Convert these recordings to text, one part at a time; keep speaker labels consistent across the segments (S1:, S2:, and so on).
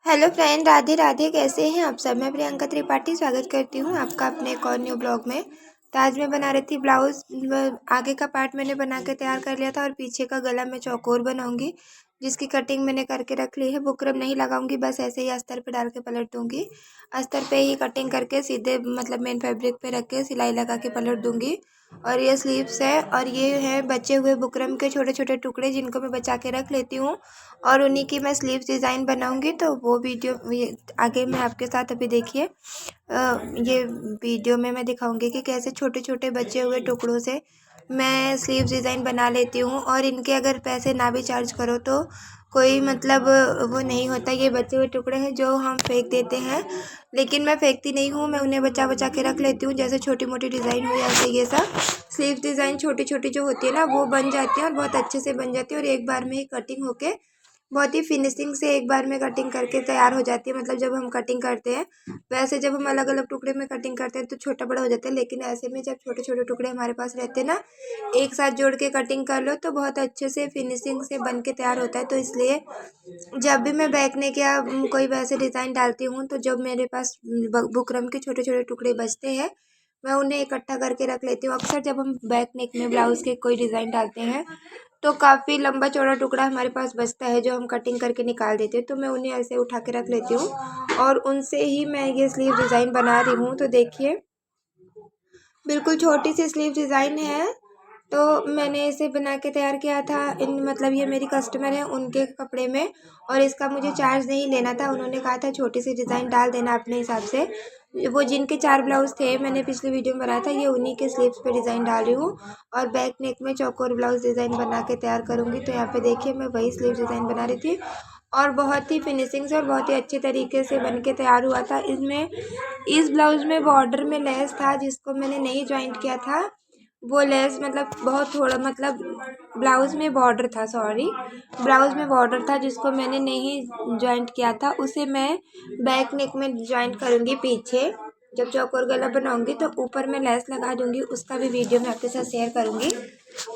S1: Hello friend, Radhe Radhe. कैसे हैं आप सब। मैं प्रियंका त्रिपाठी स्वागत करती हूं आपका अपने एक और न्यू ब्लॉग में। तो आज मैं बना रही थी ब्लाउज। आगे का पार्ट मैंने बना के तैयार कर लिया था और पीछे का गला मैं चौकोर बनाऊंगी, जिसकी कटिंग मैंने करके रख ली है। बुकरम नहीं लगाऊंगी, बस ऐसे ही अस्तर पे डाल के पलट दूंगी। अस्तर पे ही कटिंग करके सीधे मतलब मेन फैब्रिक पे रख के सिलाई लगा के पलट दूंगी। और ये स्लीव्स है और ये है बचे हुए बुकरम के छोटे छोटे टुकड़े, जिनको मैं बचा के रख लेती हूँ और उन्हीं की मैं स्लीव्स डिज़ाइन बनाऊंगी। तो वो वीडियो आगे मैं आपके साथ अभी देखिए। ये वीडियो में मैं दिखाऊंगी कि कैसे छोटे छोटे बचे हुए टुकड़ों से मैं स्लीव्स डिज़ाइन बना लेती हूँ। और इनके अगर पैसे ना भी चार्ज करो तो कोई मतलब वो नहीं होता। ये बचे हुए टुकड़े हैं जो हम फेंक देते हैं, लेकिन मैं फेंकती नहीं हूँ, मैं उन्हें बचा बचा के रख लेती हूँ। जैसे छोटी मोटी डिज़ाइन हो जाती है, ये सब स्लीव डिज़ाइन छोटी छोटी जो होती है ना, वो बन जाती है और बहुत अच्छे से बन जाती है। और एक बार में ही कटिंग होके बहुत ही फिनिशिंग से एक बार में कटिंग करके तैयार हो जाती है। मतलब जब हम कटिंग करते हैं, वैसे जब हम अलग अलग टुकड़े में कटिंग करते हैं तो छोटा बड़ा हो जाता है, लेकिन ऐसे में जब छोटे छोटे टुकड़े हमारे पास रहते हैं ना, एक साथ जोड़ के कटिंग कर लो तो बहुत अच्छे से फिनिशिंग से बन के तैयार होता है। तो इसलिए जब भी मैं बैक नेक या कोई वैसे डिज़ाइन डालती हूँ, तो जब मेरे पास बुकरम के छोटे छोटे टुकड़े बचते हैं, मैं उन्हें इकट्ठा करके रख लेती हूँ। अक्सर जब हम बैक नेक में ब्लाउज़ के कोई डिज़ाइन डालते हैं तो काफ़ी लंबा चौड़ा टुकड़ा हमारे पास बचता है, जो हम कटिंग करके निकाल देते हैं। तो मैं उन्हें ऐसे उठा के रख लेती हूँ और उनसे ही मैं ये स्लीव डिज़ाइन बना रही हूँ। तो देखिए, बिल्कुल छोटी सी स्लीव डिज़ाइन है। तो मैंने इसे बना के तैयार किया था। इन मतलब ये मेरी कस्टमर है, उनके कपड़े में, और इसका मुझे चार्ज नहीं लेना था। उन्होंने कहा था छोटी सी डिज़ाइन डाल देना अपने हिसाब से। वो जिनके 4 ब्लाउज थे, मैंने पिछली वीडियो में बनाया था, ये उन्हीं के स्लीव्स पे डिज़ाइन डाल रही हूँ। और बैक नेक में चौकोर ब्लाउज डिज़ाइन बना के तैयार करूँगी। तो यहाँ पे देखिए, मैं वही स्लीव डिज़ाइन बना रही थी और बहुत ही फिनिशिंग से और बहुत ही अच्छे तरीके से बन के तैयार हुआ था। इसमें इस ब्लाउज में बॉर्डर में लेस था, जिसको मैंने नहीं ज्वाइंट किया था। वो लेस मतलब बहुत थोड़ा, मतलब ब्लाउज में बॉर्डर था, सॉरी, ब्लाउज में बॉर्डर था जिसको मैंने नहीं ज्वाइंट किया था। उसे मैं बैक नेक में ज्वाइंट करूँगी पीछे। जब चौकोर गला बनाऊंगी तो ऊपर में लेस लगा दूंगी, उसका भी वीडियो मैं आपके साथ शेयर करूँगी।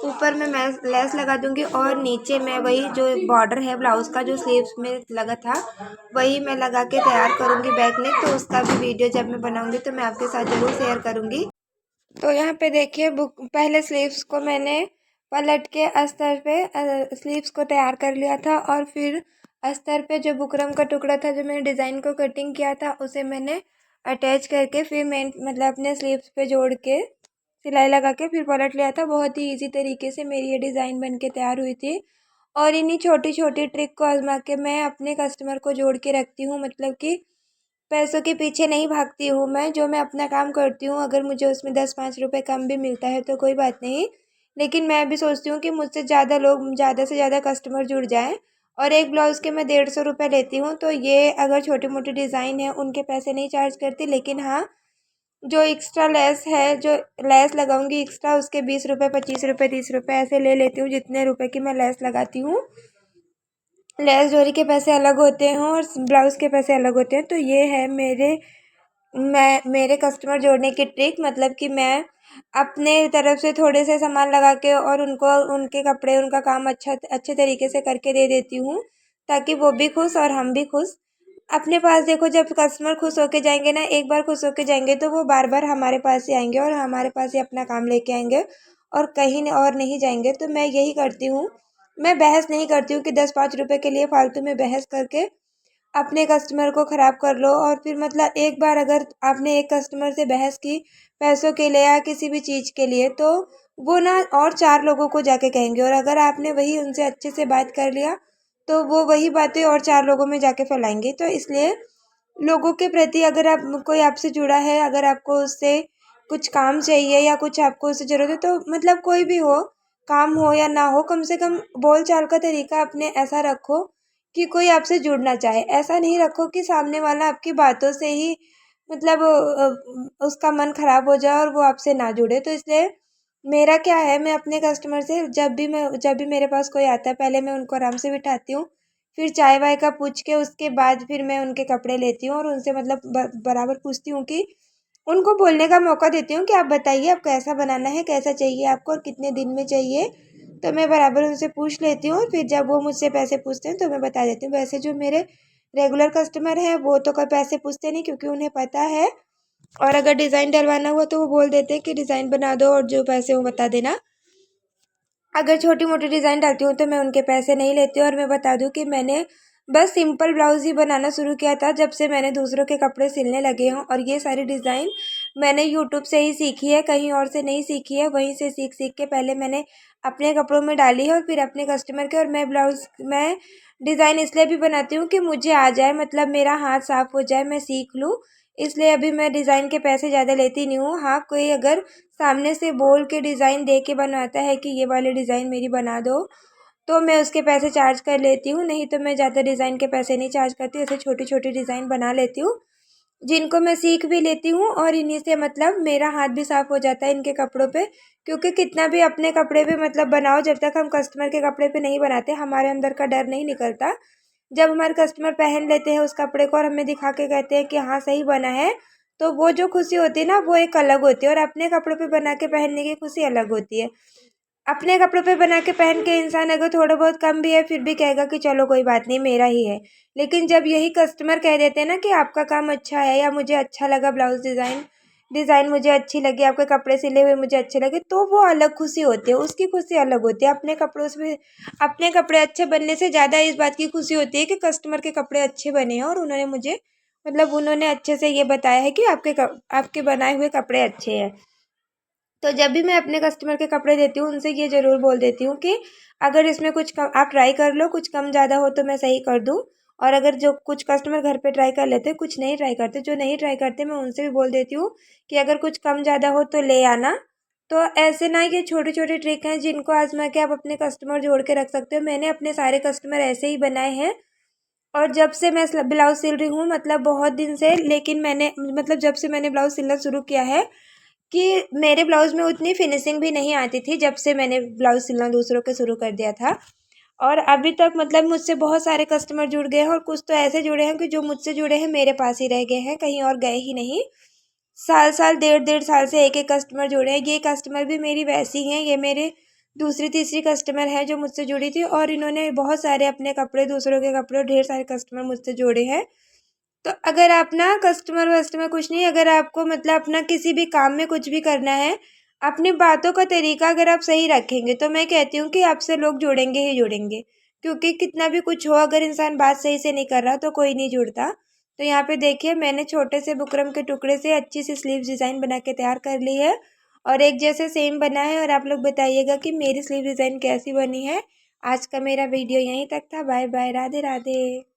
S1: ऊपर में मैं लेस लगा दूंगी और नीचे मैं वही जो बॉर्डर है ब्लाउज का, जो स्लीव्स में लगा था, वही मैं लगा के तैयार करूँगी बैक नेक। तो उसका भी वीडियो जब मैं बनाऊंगी तो मैं आपके साथ ज़रूर शेयर करूँगी। तो यहाँ पे देखिए, बुक पहले स्लीव्स को मैंने पलट के अस्तर पे स्लीव्स को तैयार कर लिया था और फिर अस्तर पे जो बुकरम का टुकड़ा था, जो मैंने डिज़ाइन को कटिंग किया था, उसे मैंने अटैच करके फिर मैं मतलब अपने स्लीव्स पे जोड़ के सिलाई लगा के फिर पलट लिया था। बहुत ही इजी तरीके से मेरी ये डिज़ाइन बन के तैयार हुई थी। और इन्हीं छोटी छोटी ट्रिक को आजमा के मैं अपने कस्टमर को जोड़ के रखती हूँ। मतलब कि पैसों के पीछे नहीं भागती हूँ मैं। जो मैं अपना काम करती हूँ, अगर मुझे उसमें 10-5 रुपए कम भी मिलता है तो कोई बात नहीं, लेकिन मैं भी सोचती हूँ कि मुझसे ज़्यादा लोग, ज़्यादा से ज़्यादा कस्टमर जुड़ जाएँ। और एक ब्लाउज़ के मैं 150 रुपये लेती हूँ। तो ये अगर छोटी मोटी डिज़ाइन है, उनके पैसे नहीं चार्ज करती, लेकिन हाँ, जो एक्स्ट्रा लेस है, जो लेस लगाऊंगी एक्स्ट्रा, उसके 20 रुपये, 25 रुपये, 30 रुपये ऐसे ले लेती हूँ, जितने रुपए की मैं लेस लगाती हूँ। लेस डोरी के पैसे अलग होते हैं और ब्लाउज़ के पैसे अलग होते हैं। तो ये है मेरे कस्टमर जोड़ने की ट्रिक। मतलब कि मैं अपने तरफ से थोड़े से सामान लगा के और उनको उनके कपड़े, उनका काम अच्छे तरीके से करके दे देती हूँ, ताकि वो भी खुश और हम भी खुश। अपने पास देखो, जब कस्टमर खुश होके जाएंगे ना, एक बार खुश होके जाएंगे तो वो बार बार हमारे पास ही आएंगे और हमारे पास ही अपना काम लेके आएंगे और कहीं और नहीं जाएंगे। तो मैं यही करती हूँ। मैं बहस नहीं करती हूँ कि 10-5 रुपये के लिए फालतू में बहस करके अपने कस्टमर को ख़राब कर लो। और फिर मतलब एक बार अगर आपने एक कस्टमर से बहस की पैसों के लिए या किसी भी चीज़ के लिए, तो वो ना और 4 लोगों को जाके कहेंगे। और अगर आपने वही उनसे अच्छे से बात कर लिया, तो वो वही बातें और 4 लोगों में जाके फैलाएंगे। तो इसलिए लोगों के प्रति, अगर आप कोई आपसे जुड़ा है, अगर आपको उससे कुछ काम चाहिए या कुछ आपको उससे ज़रूरत है, तो मतलब कोई भी हो, काम हो या ना हो, कम से कम बोल चाल का तरीका अपने ऐसा रखो कि कोई आपसे जुड़ना चाहे। ऐसा नहीं रखो कि सामने वाला आपकी बातों से ही मतलब उसका मन खराब हो जाए और वो आपसे ना जुड़े। तो इसलिए मेरा क्या है, मैं अपने कस्टमर से जब भी मेरे पास कोई आता है, पहले मैं उनको आराम से बिठाती हूँ, फिर चाय वाय का पूछ के उसके बाद फिर मैं उनके कपड़े लेती हूँ और उनसे मतलब बराबर पूछती हूँ कि उनको बोलने का मौका देती हूँ कि आप बताइए, आप कैसा बनाना है, कैसा चाहिए आपको और कितने दिन में चाहिए। तो मैं बराबर उनसे पूछ लेती हूँ और फिर जब वो मुझसे पैसे पूछते हैं तो मैं बता देती हूँ। वैसे जो मेरे रेगुलर कस्टमर है वो तो कोई पैसे पूछते नहीं, क्योंकि उन्हें पता है। और अगर डिज़ाइन डलवाना हुआ तो वो बोल देते हैं कि डिज़ाइन बना दो और जो पैसे वो बता देना। अगर छोटी मोटी डिज़ाइन डालती हूँ तो मैं उनके पैसे नहीं लेती हूँ। और मैं बता दूँ कि मैंने बस सिंपल ब्लाउज़ ही बनाना शुरू किया था जब से मैंने दूसरों के कपड़े सिलने लगे हूँ। और ये सारी डिज़ाइन मैंने यूट्यूब से ही सीखी है, कहीं और से नहीं सीखी है। वहीं से सीख सीख के पहले मैंने अपने कपड़ों में डाली है और फिर अपने कस्टमर के। और मैं डिज़ाइन इसलिए भी बनाती हूँ कि मुझे आ जाए, मतलब मेरा हाथ साफ हो जाए, मैं सीख लूँ। इसलिए अभी मैं डिज़ाइन के पैसे ज़्यादा लेती नहीं हूँ। हाँ, कोई अगर सामने से बोल के डिज़ाइन दे के बनवाता है कि ये वाले डिज़ाइन मेरी बना दो, तो मैं उसके पैसे चार्ज कर लेती हूँ। नहीं तो मैं ज़्यादा डिज़ाइन के पैसे नहीं चार्ज करती। ऐसे छोटी छोटी डिज़ाइन बना लेती हूँ जिनको मैं सीख भी लेती हूँ, और इन्हीं से मतलब मेरा हाथ भी साफ हो जाता है इनके कपड़ों पे। क्योंकि कितना भी अपने कपड़े पे मतलब बनाओ, जब तक हम कस्टमर के कपड़े पे नहीं बनाते हमारे अंदर का डर नहीं निकलता। जब हमारे कस्टमर पहन लेते हैं उस कपड़े को और हमें दिखा के कहते हैं कि हाँ सही बना है, तो वो जो खुशी होती है ना वो एक अलग होती है। और अपने कपड़ों पे बना के पहनने की खुशी अलग होती है। अपने कपड़ों पे बना के पहन के इंसान अगर थोड़ा बहुत कम भी है फिर भी कहेगा कि चलो कोई बात नहीं मेरा ही है। लेकिन जब यही कस्टमर कह देते हैं ना कि आपका काम अच्छा है, या मुझे अच्छा लगा ब्लाउज डिज़ाइन डिज़ाइन मुझे अच्छी लगी, आपके कपड़े सिले हुए मुझे अच्छे लगे, तो वो अलग खुशी होती है, उसकी खुशी अलग होती है। अपने कपड़ों से अपने कपड़े अच्छे बनने से ज़्यादा इस बात की खुशी होती है कि कस्टमर के कपड़े अच्छे बने हैं और उन्होंने मुझे मतलब उन्होंने अच्छे से ये बताया है कि आपके बनाए हुए कपड़े अच्छे हैं। तो जब भी मैं अपने कस्टमर के कपड़े देती हूँ उनसे ये ज़रूर बोल देती हूँ कि अगर इसमें कुछ कम आप ट्राई कर लो, कुछ कम ज़्यादा हो तो मैं सही कर दूँ। और अगर जो कुछ कस्टमर घर पे ट्राई कर लेते, कुछ नहीं ट्राई करते, जो नहीं ट्राई करते मैं उनसे भी बोल देती हूँ कि अगर कुछ कम ज़्यादा हो तो ले आना। तो ऐसे ना ये छोटी छोटी ट्रिक हैं जिनको आजमा के आप अपने कस्टमर जोड़ के रख सकते हो। मैंने अपने सारे कस्टमर ऐसे ही बनाए हैं। और जब से मैं ब्लाउज़ सिल रही हूँ मतलब बहुत दिन से, लेकिन मैंने मतलब जब से मैंने ब्लाउज़ सिलना शुरू किया है कि मेरे ब्लाउज़ में उतनी फिनिशिंग भी नहीं आती थी जब से मैंने ब्लाउज़ सिलना दूसरों के शुरू कर दिया था। और अभी तक मतलब मुझसे बहुत सारे कस्टमर जुड़ गए हैं, और कुछ तो ऐसे जुड़े हैं कि जो मुझसे जुड़े हैं मेरे पास ही रह गए हैं, कहीं और गए ही नहीं। साल साल डेढ़ डेढ़ साल से एक एक कस्टमर जुड़े हैं। ये कस्टमर भी मेरी वैसी हैं, ये मेरे दूसरी तीसरी कस्टमर है जो मुझसे जुड़ी थी, और इन्होंने बहुत सारे अपने कपड़े दूसरों के कपड़े ढेर सारे कस्टमर मुझसे जोड़े हैं। तो अगर आप ना कस्टमर वस्टमर कुछ नहीं, अगर आपको मतलब अपना किसी भी काम में कुछ भी करना है, अपनी बातों का तरीका अगर आप सही रखेंगे तो मैं कहती हूँ कि आपसे लोग जुड़ेंगे ही जुड़ेंगे। क्योंकि कितना भी कुछ हो, अगर इंसान बात सही से नहीं कर रहा तो कोई नहीं जुड़ता। तो यहाँ पे देखिए मैंने छोटे से बुकरम के टुकड़े से अच्छी सी स्लीव डिज़ाइन बना के तैयार कर ली है, और एक जैसे सेम बना है। और आप लोग बताइएगा कि मेरी स्लीव डिज़ाइन कैसी बनी है। आज का मेरा वीडियो यहीं तक था। Bye bye, Radhe Radhe.